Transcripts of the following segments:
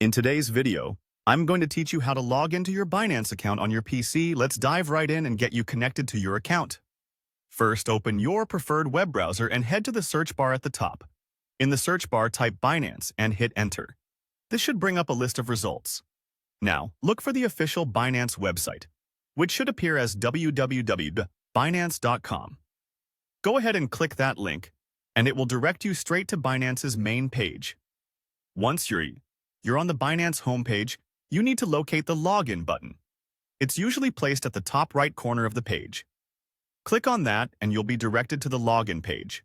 In today's video, I'm going to teach you how to log into your Binance account on your PC. Let's dive right in and get you connected to your account. First, open your preferred web browser and head to the search bar at the top. In the search bar, type Binance and hit enter. This should bring up a list of results. Now, look for the official Binance website, which should appear as www.binance.com. Go ahead and click that link, and it will direct you straight to Binance's main page. Once you're on the Binance homepage, you need to locate the Login button. It's usually placed at the top right corner of the page. Click on that and you'll be directed to the Login page.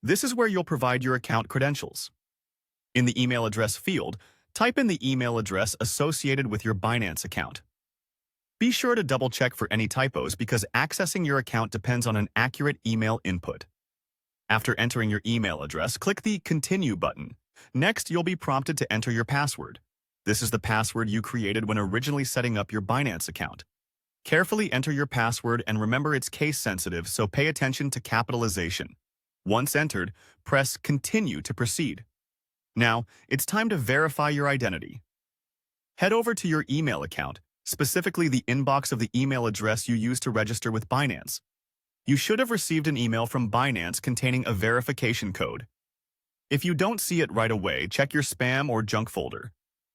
This is where you'll provide your account credentials. In the email address field, type in the email address associated with your Binance account. Be sure to double-check for any typos because accessing your account depends on an accurate email input. After entering your email address, click the Continue button. Next, you'll be prompted to enter your password. This is the password you created when originally setting up your Binance account. Carefully enter your password and remember it's case-sensitive, so pay attention to capitalization. Once entered, press Continue to proceed. Now, it's time to verify your identity. Head over to your email account, specifically the inbox of the email address you used to register with Binance. You should have received an email from Binance containing a verification code. If you don't see it right away, check your spam or junk folder.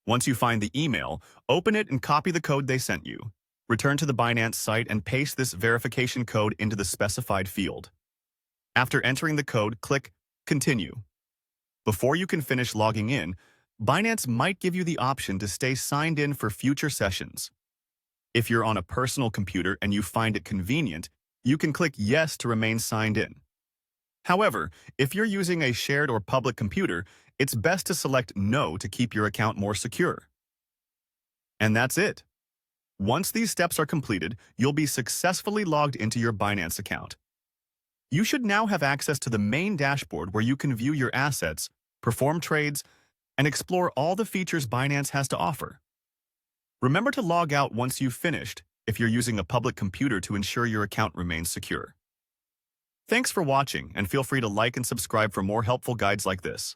Once you find the email, open it and copy the code they sent you. Return to the Binance site and paste this verification code into the specified field. After entering the code, click Continue. Before you can finish logging in, Binance might give you the option to stay signed in for future sessions. If you're on a personal computer and you find it convenient, you can click Yes to remain signed in. However, if you're using a shared or public computer, it's best to select No to keep your account more secure. And that's it. Once these steps are completed, you'll be successfully logged into your Binance account. You should now have access to the main dashboard where you can view your assets, perform trades, and explore all the features Binance has to offer. Remember to log out once you've finished if you're using a public computer to ensure your account remains secure. Thanks for watching, and feel free to like and subscribe for more helpful guides like this.